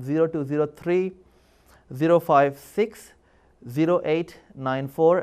0203 056 0894।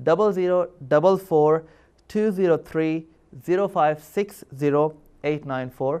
0044 203 056 0894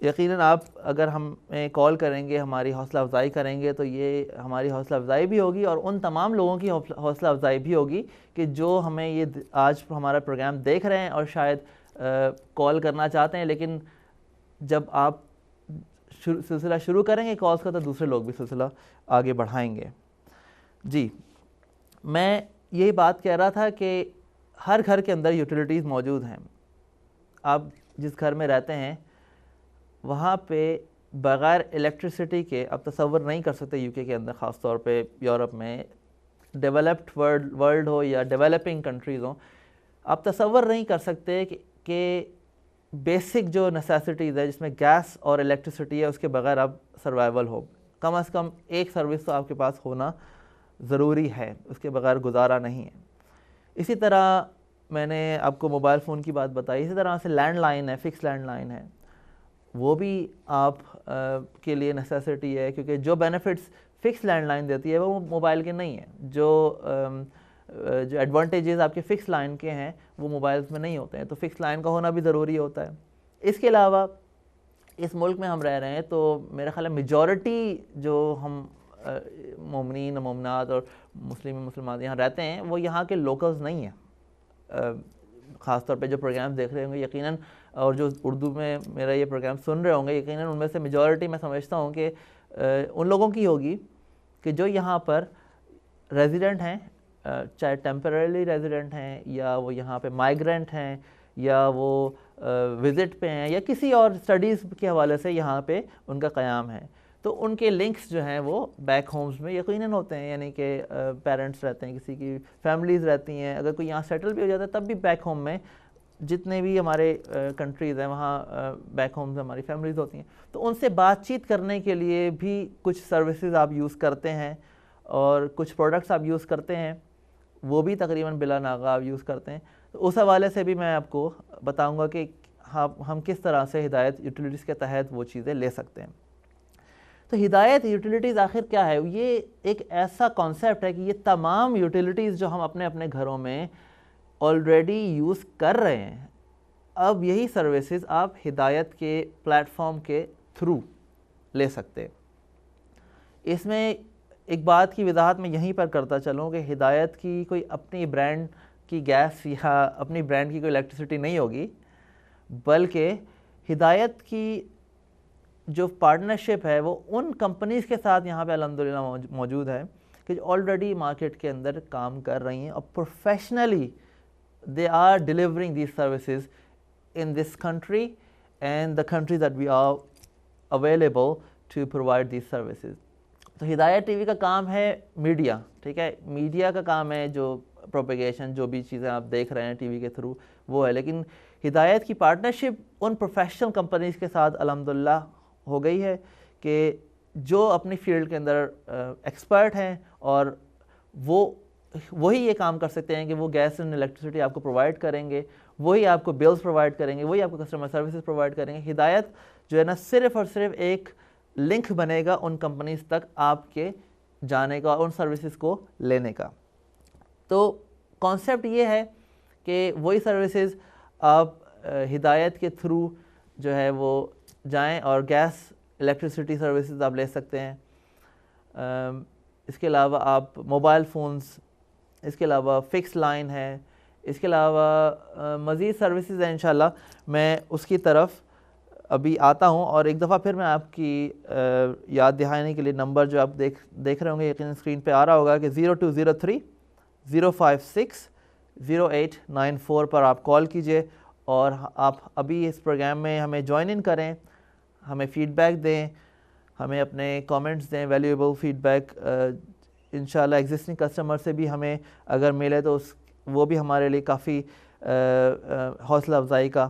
یقیناً آپ اگر ہمیں کال کریں گے، ہماری حوصلہ افزائی کریں گے، تو یہ ہماری حوصلہ افزائی بھی ہوگی اور ان تمام لوگوں کی حوصلہ افزائی بھی ہوگی کہ جو ہمیں یہ آج ہمارا پروگرام دیکھ رہے ہیں اور شاید کال کرنا چاہتے ہیں، لیکن جب آپ سلسلہ شروع کریں گے کالز کا تو دوسرے لوگ بھی سلسلہ آگے بڑھائیں گے۔ جی، میں یہی بات کہہ رہا تھا کہ ہر گھر کے اندر یوٹیلیٹیز موجود ہیں۔ آپ جس گھر میں رہتے ہیں وہاں پہ بغیر الیکٹرسٹی کے آپ تصور نہیں کر سکتے، یو کے اندر خاص طور پہ، یورپ میں، ڈیولپڈ ورلڈ ہو یا ڈیولپنگ کنٹریز ہوں، آپ تصور نہیں کر سکتے کہ بیسک جو نیسیسٹیز ہے جس میں گیس اور الیکٹرسٹی ہے، اس کے بغیر آپ سروائیول ہو، کم از کم ایک سروس تو آپ کے پاس ہونا ضروری ہے، اس کے بغیر گزارا نہیں ہے۔ اسی طرح میں نے آپ کو موبائل فون کی بات بتائی، اسی طرح سے لینڈ لائن ہے، فکس لینڈ لائن ہے، وہ بھی آپ کے لیے نیسیسٹی ہے، کیونکہ جو بینیفٹس فکس لینڈ لائن دیتی ہے وہ موبائل کے نہیں ہیں، جو ایڈوانٹیجز آپ کے فکس لائن کے ہیں وہ موبائلز میں نہیں ہوتے ہیں، تو فکس لائن کا ہونا بھی ضروری ہوتا ہے۔ اس کے علاوہ اس ملک میں ہم رہ رہے ہیں تو میرا خیال ہے میجورٹی جو ہم مومنین و مومنات اور مسلمات یہاں رہتے ہیں وہ یہاں کے لوکلز نہیں ہیں۔ خاص طور پہ جو پروگرام دیکھ رہے ہوں گے یقیناً، اور جو اردو میں میرا یہ پروگرام سن رہے ہوں گے، یقیناً ان میں سے میجورٹی میں سمجھتا ہوں کہ ان لوگوں کی ہوگی کہ جو یہاں پر ریزیڈنٹ ہیں، چاہے ٹیمپرریلی ریزیڈنٹ ہیں یا وہ یہاں پہ مائیگرنٹ ہیں یا وہ وزٹ پہ ہیں یا کسی اور اسٹڈیز کے حوالے سے یہاں پہ ان کا قیام ہے، تو ان کے لنکس جو ہیں وہ بیک ہومز میں یقیناً ہوتے ہیں، یعنی کہ پیرنٹس رہتے ہیں، کسی کی فیملیز رہتی ہیں، اگر کوئی یہاں سیٹل بھی ہو جاتا ہے تب بھی بیک ہوم میں جتنے بھی ہمارے کنٹریز ہیں وہاں بیک ہومز ہماری فیملیز ہوتی ہیں، تو ان سے بات چیت کرنے کے لیے بھی کچھ سروسز آپ یوز کرتے ہیں اور کچھ پروڈکٹس آپ یوز کرتے ہیں، وہ بھی تقریباً بلا ناغہ آپ یوز کرتے ہیں، تو اس حوالے سے بھی میں آپ کو بتاؤں گا کہ ہم کس طرح سے ہدایت یوٹیلیٹیز کے تحت وہ چیزیں لے سکتے ہیں۔ تو ہدایت یوٹیلیٹیز آخر کیا ہے؟ یہ ایک ایسا کانسیپٹ ہے کہ یہ تمام یوٹیلیٹیز جو ہم اپنے اپنے گھروں میں آلریڈی یوز کر رہے ہیں، اب یہی سروسز آپ ہدایت کے پلیٹ فارم کے تھرو لے سکتے ہیں۔ اس میں ایک بات کی وضاحت میں یہیں پر کرتا چلوں کہ ہدایت کی کوئی اپنی برانڈ کی گیس یا اپنی برانڈ کی کوئی الیکٹرسٹی نہیں ہوگی، بلکہ ہدایت کی جو پارٹنرشپ ہے وہ ان کمپنیز کے ساتھ یہاں پہ الحمدللہ موجود ہے کہ جو آلریڈی مارکیٹ کے اندر کام کر رہی ہیں اور professionally they are delivering these services in this country and the countries that we are available to provide these services۔ تو ہدایت ٹی وی کا کام ہے میڈیا، ٹھیک ہے، میڈیا کا کام ہے جو پروپیگیشن، جو بھی چیزیں آپ دیکھ رہے ہیں ٹی وی کے تھرو وہ ہے، لیکن ہدایت کی پارٹنرشپ ان پروفیشنل کمپنیز کے ساتھ الحمدللہ ہو گئی ہے کہ جو اپنی فیلڈ کے اندر ایکسپرٹ ہیں اور وہی یہ کام کر سکتے ہیں کہ وہ گیس اینڈ الیکٹرسٹی آپ کو پرووائڈ کریں گے، وہی آپ کو بلز پرووائڈ کریں گے، وہی آپ کو کسٹمر سروسز پرووائڈ کریں گے۔ ہدایت جو ہے نا صرف اور صرف ایک لنک بنے گا ان کمپنیز تک آپ کے جانے کا اور ان سروسز کو لینے کا۔ تو کانسیپٹ یہ ہے کہ وہی سروسز آپ ہدایت کے تھرو جو ہے وہ جائیں اور گیس الیکٹرسٹی سروسز آپ لے سکتے ہیں۔ اس کے علاوہ آپ موبائل فونز، اس کے علاوہ فکس لائن ہے، اس کے علاوہ مزید سروسز ہیں، انشاءاللہ میں اس کی طرف ابھی آتا ہوں۔ اور ایک دفعہ پھر میں آپ کی یاد دہانی کے لیے نمبر جو آپ دیکھ رہے ہوں گے یقیناً اسکرین پہ آ رہا ہوگا کہ 0203 056 0894 پر آپ کال کیجئے اور آپ ابھی اس پروگرام میں ہمیں جوائن ان کریں، ہمیں فیڈ بیک دیں، ہمیں اپنے کامنٹس دیں، ویلیویبل فیڈ بیک انشاءاللہ ایگزسٹنگ کسٹمر سے بھی ہمیں اگر ملے تو وہ بھی ہمارے لیے کافی حوصلہ افزائی کا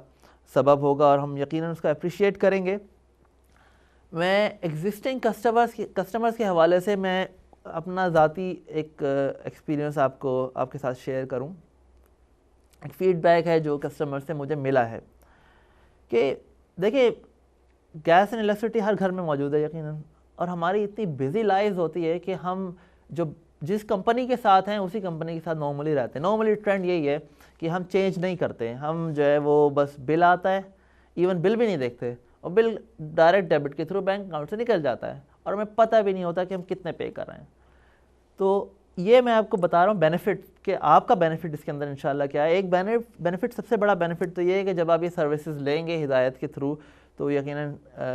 سبب ہوگا اور ہم یقیناً اس کا اپریشیٹ کریں گے۔ میں ایگزسٹنگ کسٹمرز کے حوالے سے میں اپنا ذاتی ایک ایکسپیرینس آپ کے ساتھ شیئر کروں۔ ایک فیڈ بیک ہے جو کسٹمر سے مجھے ملا ہے کہ دیکھیں گیس اینڈ الیکٹرسٹی ہر گھر میں موجود ہے یقیناً، اور ہماری اتنی بزی لائف ہوتی ہے کہ ہم جس کمپنی کے ساتھ ہیں اسی کمپنی کے ساتھ نارملی رہتے ہیں۔ نارملی ٹرینڈ یہی ہے کہ ہم چینج نہیں کرتے، ہم جو ہے وہ بس بل آتا ہے، ایون بل بھی نہیں دیکھتے اور بل ڈائریکٹ ڈیبٹ کے تھرو بینک اکاؤنٹ سے نکل جاتا ہے اور ہمیں پتہ بھی نہیں ہوتا کہ ہم کتنے پے کر رہے ہیں. تو یہ میں آپ کو بتا رہا ہوں بینیفٹ کہ آپ کا بینیفٹ اس کے اندر انشاءاللہ کیا ہے. ایک بینیفٹ سب سے بڑا بینیفٹ تو یہ ہے کہ جب آپ یہ سروسز لیں گے ہدایت کے تھرو تو یقیناً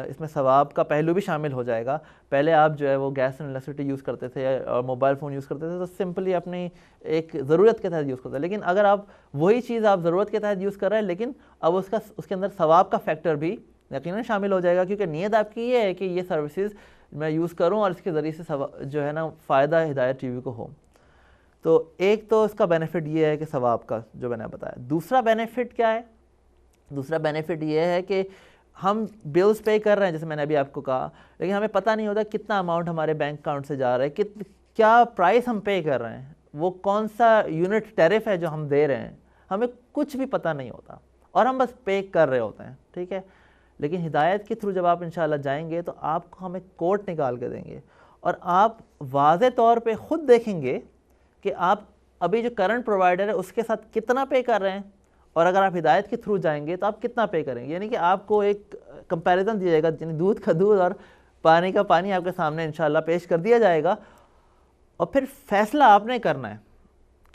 اس میں ثواب کا پہلو بھی شامل ہو جائے گا. پہلے آپ جو ہے وہ گیس اینڈ الیکٹرسٹی یوز کرتے تھے اور موبائل فون یوز کرتے تھے تو سمپلی اپنی ایک ضرورت کے تحت یوز کرتے ہیں, لیکن اگر آپ وہی چیز آپ ضرورت کے تحت یوز کر رہے ہیں لیکن اب اس کے اندر ثواب کا فیکٹر بھی یقیناً شامل ہو جائے گا, کیونکہ نیت آپ کی یہ ہے کہ یہ سروسز میں یوز کروں اور اس کے ذریعے سے جو ہے نا فائدہ ہدایت ٹی وی کو ہو. تو ایک تو اس کا بینیفٹ یہ ہے کہ ثواب کا جو میں نے بتایا. دوسرا بینیفٹ کیا ہے؟ دوسرا بینیفٹ یہ ہے کہ ہم بلز پے کر رہے ہیں جیسے میں نے ابھی آپ کو کہا, لیکن ہمیں پتہ نہیں ہوتا کتنا اماؤنٹ ہمارے بینک اکاؤنٹ سے جا رہا ہے, کیا پرائس ہم پے کر رہے ہیں, وہ کون سا یونٹ ٹیرف ہے جو ہم دے رہے ہیں, ہمیں کچھ بھی پتہ نہیں ہوتا اور ہم بس پے کر رہے ہوتے ہیں. ٹھیک ہے, لیکن ہدایت کے تھرو جب آپ انشاءاللہ جائیں گے تو آپ کو ہم ایک کوڈ نکال کے دیں گے اور آپ واضح طور پہ خود دیکھیں گے کہ آپ ابھی جو کرنٹ پرووائڈر ہے اس کے ساتھ کتنا پے کر رہے ہیں, اور اگر آپ ہدایت کے تھرو جائیں گے تو آپ کتنا پے کریں گے. یعنی کہ آپ کو ایک کمپیریزن دیا جائے گا, یعنی دودھ کا دودھ اور پانی کا پانی آپ کے سامنے انشاءاللہ پیش کر دیا جائے گا, اور پھر فیصلہ آپ نے کرنا ہے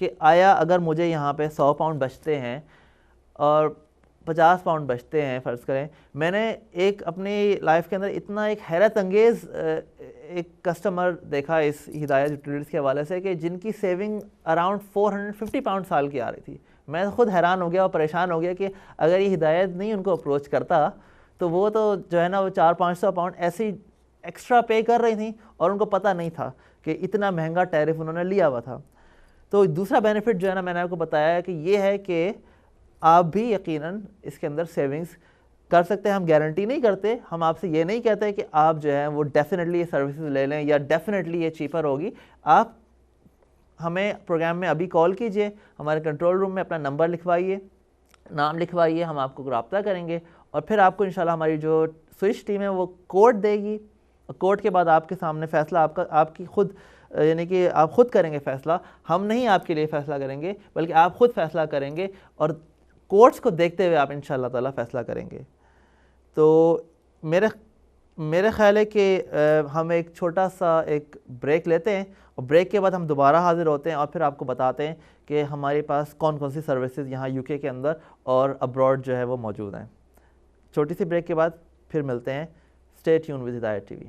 کہ آیا اگر مجھے یہاں پہ 100 پاؤنڈ بچتے ہیں اور 50 پاؤنڈ بچتے ہیں فرض کریں. میں نے ایک اپنی لائف کے اندر اتنا ایک حیرت انگیز ایک کسٹمر دیکھا اس ہدایت یوٹیلیٹیز کے حوالے سے کہ جن کی سیونگ اراؤنڈ 450 پاؤنڈ سال کی آ رہی تھی. میں خود حیران ہو گیا اور پریشان ہو گیا کہ اگر یہ ہدایت نہیں ان کو اپروچ کرتا تو وہ تو جو ہے نا وہ 400-500 پاؤنڈ ایسے ہی ایکسٹرا پے کر رہی تھیں اور ان کو پتہ نہیں تھا کہ اتنا مہنگا ٹیرف انہوں نے لیا ہوا تھا. تو دوسرا بینیفٹ جو ہے نا میں نے آپ کو بتایا ہے کہ یہ ہے کہ آپ بھی یقیناً اس کے اندر سیونگز کر سکتے ہیں. ہم گارنٹی نہیں کرتے, ہم آپ سے یہ نہیں کہتے کہ آپ جو ہے وہ ڈیفینیٹلی یہ سروسز لے لیں یا ڈیفینیٹلی یہ چیپر ہوگی. آپ ہمیں پروگرام میں ابھی کال کیجئے, ہمارے کنٹرول روم میں اپنا نمبر لکھوائیے, نام لکھوائیے, ہم آپ کو رابطہ کریں گے اور پھر آپ کو انشاءاللہ ہماری جو سوئچ ٹیم ہے وہ کوڈ دے گی. کوڈ کے بعد آپ کے سامنے فیصلہ آپ کی خود یعنی کہ آپ خود کریں گے فیصلہ, ہم نہیں آپ کے لیے فیصلہ کریں گے بلکہ آپ خود فیصلہ کریں گے اور کوڈز کو دیکھتے ہوئے آپ انشاءاللہ تعالیٰ فیصلہ کریں گے. تو میرے خیال ہے کہ ہم ایک چھوٹا سا ایک بریک لیتے ہیں اور بریک کے بعد ہم دوبارہ حاضر ہوتے ہیں اور پھر آپ کو بتاتے ہیں کہ ہمارے پاس کون کون سی سروسز یہاں UK کے اندر اور ابراڈ جو ہے وہ موجود ہیں. چھوٹی سی بریک کے بعد پھر ملتے ہیں. اسٹے ٹیون ود ہدایت ٹی وی.